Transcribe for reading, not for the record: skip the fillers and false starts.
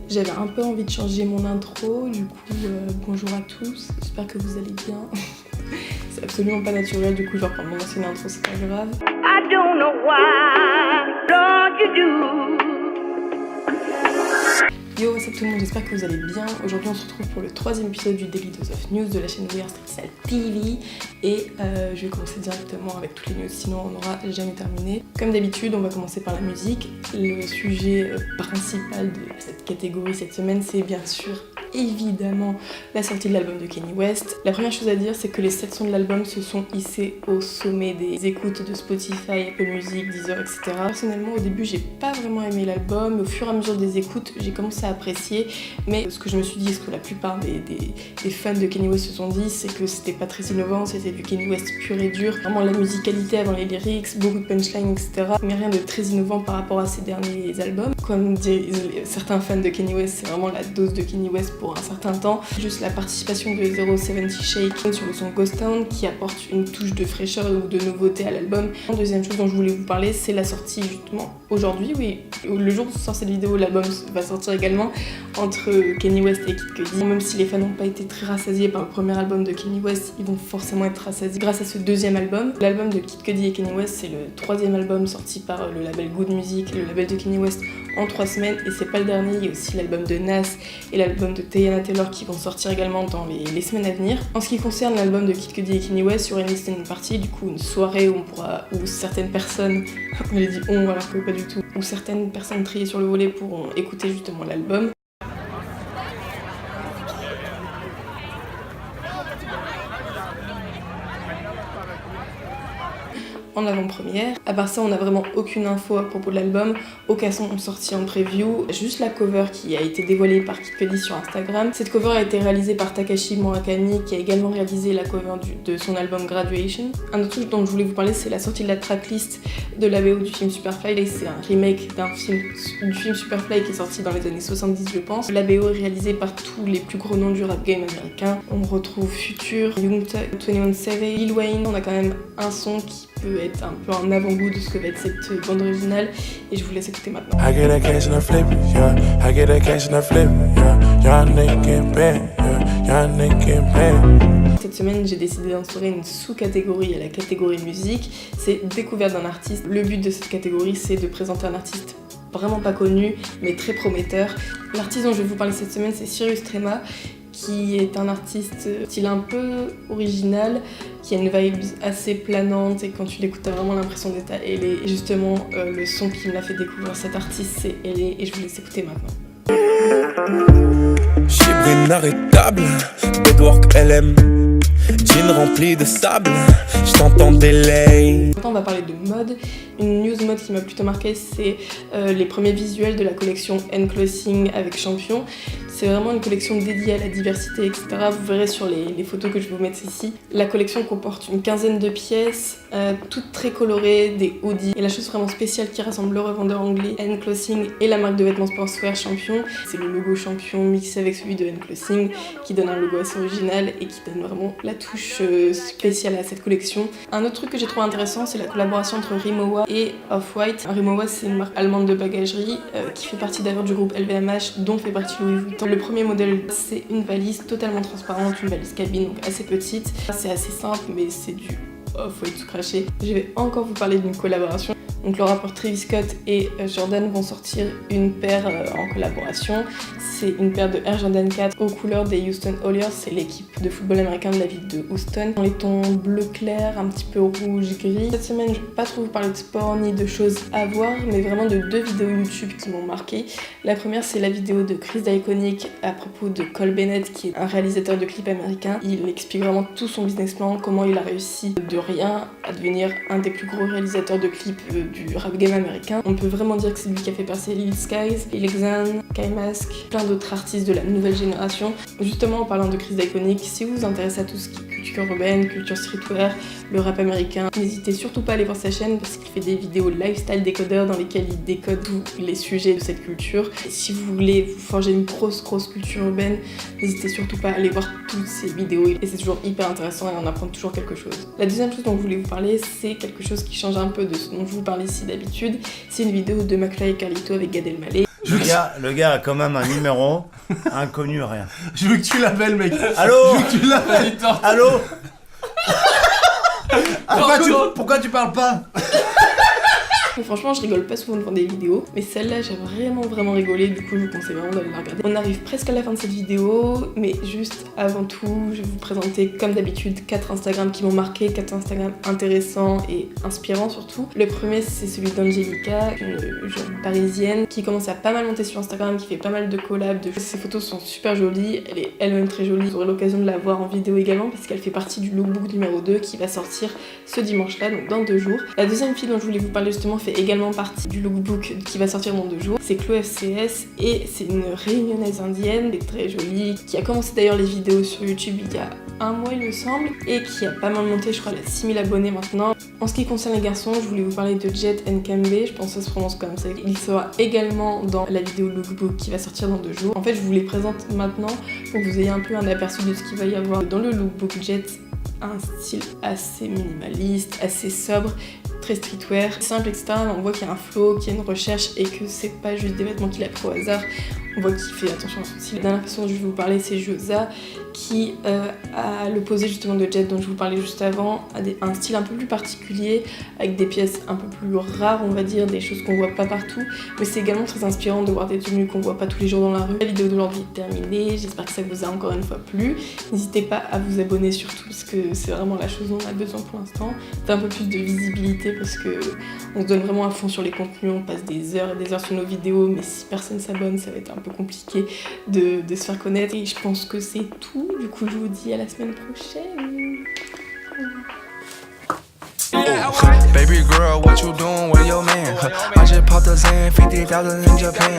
J'avais un peu envie de changer mon intro, du coup bonjour à tous, j'espère que vous allez bien. C'est absolument pas naturel, du coup je vais reprendre mon ancienne intro, c'est pas grave. I don't know why, don't you do. Yo, what's up tout le monde, j'espère que vous allez bien. Aujourd'hui on se retrouve pour le 3e épisode du Daily Dose of News de la chaîne We Are Street Style TV. Et je vais commencer directement avec toutes les news, sinon on n'aura jamais terminé. Comme d'habitude, on va commencer par la musique. Le sujet principal de cette catégorie cette semaine, c'est bien sûr évidemment la sortie de l'album de Kanye West. La première chose à dire, c'est que les 7 sons de l'album se sont hissés au sommet des écoutes de Spotify, Apple Music, Deezer, etc. Personnellement, au début, j'ai pas vraiment aimé l'album. Au fur et à mesure des écoutes, j'ai commencé à apprécier. Mais ce que je me suis dit, ce que la plupart des fans de Kanye West se sont dit, c'est que c'était pas très innovant, c'était du Kanye West pur et dur. Vraiment la musicalité avant les lyrics, beaucoup de punchlines, etc. Mais rien de très innovant par rapport à ses derniers albums. Comme disent certains fans de Kanye West, c'est vraiment la dose de Kanye West pour un certain temps. Juste la participation de 070 Shake sur le son Ghost Town qui apporte une touche de fraîcheur ou de nouveauté à l'album. La deuxième chose dont je voulais vous parler, c'est la sortie justement aujourd'hui, oui, le jour où sort cette vidéo, l'album va sortir également entre Kanye West et Kid Cudi. Même si les fans n'ont pas été très rassasiés par le premier album de Kanye West, ils vont forcément être rassasiés grâce à ce deuxième album. L'album de Kid Cudi et Kanye West, c'est le 3e album sorti par le label Good Music, le label de Kanye West, en 3 semaines, et c'est pas le dernier. Il y a aussi l'album de Nas et l'album de Teyana Taylor qui vont sortir également dans les semaines à venir. En ce qui concerne l'album de Kid Cudi et Kanye West, il y aura une listening party, du coup une soirée où certaines personnes, j'ai dit on alors que pas du tout, où certaines personnes triées sur le volet pourront écouter justement l'album. En avant-première. À part ça, on n'a vraiment aucune info à propos de l'album. Aucun son sorti en preview. Juste la cover qui a été dévoilée par Kid Cudi sur Instagram. Cette cover a été réalisée par Takashi Murakami qui a également réalisé la cover de son album Graduation. Un autre truc dont je voulais vous parler, c'est la sortie de la tracklist de la BO du film Superfly. Et c'est un remake du film Superfly qui est sorti dans les années 70 je pense. La BO est réalisée par tous les plus gros noms du rap game américain. On retrouve Future, Young Thug, 21 Savage, Lil Wayne. On a quand même un son qui peut être un peu un avant-goût de ce que va être cette bande originale et je vous laisse écouter maintenant. Cette semaine, j'ai décidé d'instaurer une sous-catégorie à la catégorie musique, c'est découverte d'un artiste. Le but de cette catégorie, c'est de présenter un artiste vraiment pas connu mais très prometteur. L'artiste dont je vais vous parler cette semaine, c'est Sirius Trema, qui est un artiste style un peu original, qui a une vibe assez planante et quand tu l'écoutes t'as vraiment l'impression d'être à LA. Et justement le son qui me l'a fait découvrir cet artiste c'est LA et je vous laisse écouter maintenant. Chibre inarrêtable, bedwork LM, jean rempli de sable, je t'entends délai. Maintenant on va parler de mode. Une news mode qui m'a plutôt marqué, c'est les premiers visuels de la collection N-Clothing avec Champion. C'est vraiment une collection dédiée à la diversité, etc. Vous verrez sur les photos que je vais vous mettre ici. La collection comporte une 15aine de pièces, toutes très colorées, des hoodies. Et la chose vraiment spéciale qui rassemble le revendeur anglais N-Clothing et la marque de vêtements sportswear Champion, c'est le logo Champion mixé avec celui de N-Clothing qui donne un logo assez original et qui donne vraiment la touche spéciale à cette collection. Un autre truc que j'ai trouvé intéressant, c'est la collaboration entre Rimowa et Off-White. Rimowa, c'est une marque allemande de bagagerie qui fait partie d'ailleurs du groupe LVMH dont fait partie Louis Vuitton. Le premier modèle, c'est une valise totalement transparente, une valise cabine, donc assez petite. C'est assez simple, mais c'est du Off-White tout craché. Je vais encore vous parler d'une collaboration. Donc le rappeur Travis Scott et Jordan vont sortir une paire en collaboration. C'est une paire de Air Jordan 4 aux couleurs des Houston Oilers. C'est l'équipe de football américain de la ville de Houston. Dans les tons bleu clair, un petit peu rouge-gris. Cette semaine, je ne vais pas trop vous parler de sport ni de choses à voir, mais vraiment de 2 vidéos YouTube qui m'ont marqué. La première, c'est la vidéo de Chris d'Iconic à propos de Cole Bennett, qui est un réalisateur de clips américain. Il explique vraiment tout son business plan, comment il a réussi de rien à devenir un des plus gros réalisateurs de clips du rap game américain. On peut vraiment dire que c'est lui qui a fait percer Lil Skies, Lil Xan, Kai Mask, plein d'autres artistes de la nouvelle génération. Justement, en parlant de Chris d'Iconic, si vous vous intéressez à tout ce qui est culture urbaine, culture streetwear, le rap américain, n'hésitez surtout pas à aller voir sa chaîne parce qu'il fait des vidéos lifestyle décodeur dans lesquelles il décode tous les sujets de cette culture. Et si vous voulez vous forger une grosse culture urbaine, n'hésitez surtout pas à aller voir toutes ces vidéos et c'est toujours hyper intéressant et on apprend toujours quelque chose. La deuxième chose dont je voulais vous parler, c'est quelque chose qui change un peu de ce dont je vous parle ici d'habitude. C'est une vidéo de McFly et Carlito avec Gad Elmaleh. Le gars a quand même un numéro, inconnu, rien. Je veux que tu l'appelles, mec. Allô? Je veux que tu l'appelles. Allô? Pourquoi tu parles pas? Franchement, je rigole pas souvent devant des vidéos, mais celle-là, j'ai vraiment rigolé, du coup, je vous conseille vraiment d'aller la regarder. On arrive presque à la fin de cette vidéo, mais juste avant tout, je vais vous présenter, comme d'habitude, 4 Instagram qui m'ont marqué, 4 Instagram intéressants et inspirants surtout. Le premier, c'est celui d'Angelica, une jeune parisienne qui commence à pas mal monter sur Instagram, qui fait pas mal de collabs. Ses photos sont super jolies, elle est elle-même très jolie. Vous aurez l'occasion de la voir en vidéo également, puisqu'elle fait partie du lookbook numéro 2 qui va sortir ce dimanche-là, donc dans 2 jours. La deuxième fille dont je voulais vous parler justement fait également partie du lookbook qui va sortir dans 2 jours. C'est Chloé FCS et c'est une réunionnaise indienne, elle est très jolie, qui a commencé d'ailleurs les vidéos sur YouTube il y a 1 mois il me semble, et qui a pas mal monté, je crois elle a 6000 abonnés maintenant. En ce qui concerne les garçons, je voulais vous parler de Jet Nkembe, je pense que ça se prononce comme ça. Il sera également dans la vidéo lookbook qui va sortir dans 2 jours. En fait je vous les présente maintenant pour que vous ayez un peu un aperçu de ce qu'il va y avoir dans le lookbook. Jet a un style assez minimaliste, assez sobre, très streetwear, simple, etc. On voit qu'il y a un flow, qu'il y a une recherche et que c'est pas juste des vêtements qu'il a pris au hasard. On voit qu'il fait attention à son style. La dernière personne dont je vais vous parler, c'est Josa, qui, à l'opposé justement de Jet dont je vous parlais juste avant, a un style un peu plus particulier, avec des pièces un peu plus rares, on va dire, des choses qu'on voit pas partout. Mais c'est également très inspirant de voir des tenues qu'on voit pas tous les jours dans la rue. La vidéo d'aujourd'hui est terminée, j'espère que ça vous a encore une fois plu. N'hésitez pas à vous abonner surtout, parce que c'est vraiment la chose dont on a besoin pour l'instant. Faire un peu plus de visibilité, parce que on se donne vraiment à fond sur les contenus, on passe des heures et des heures sur nos vidéos, mais si personne s'abonne, ça va être un peu compliqué de se faire connaître. Et je pense que c'est tout. Du coup, je vous dis à la semaine prochaine. Baby girl, what you doing with your man? I just popped a Zan, 50,000 in Japan.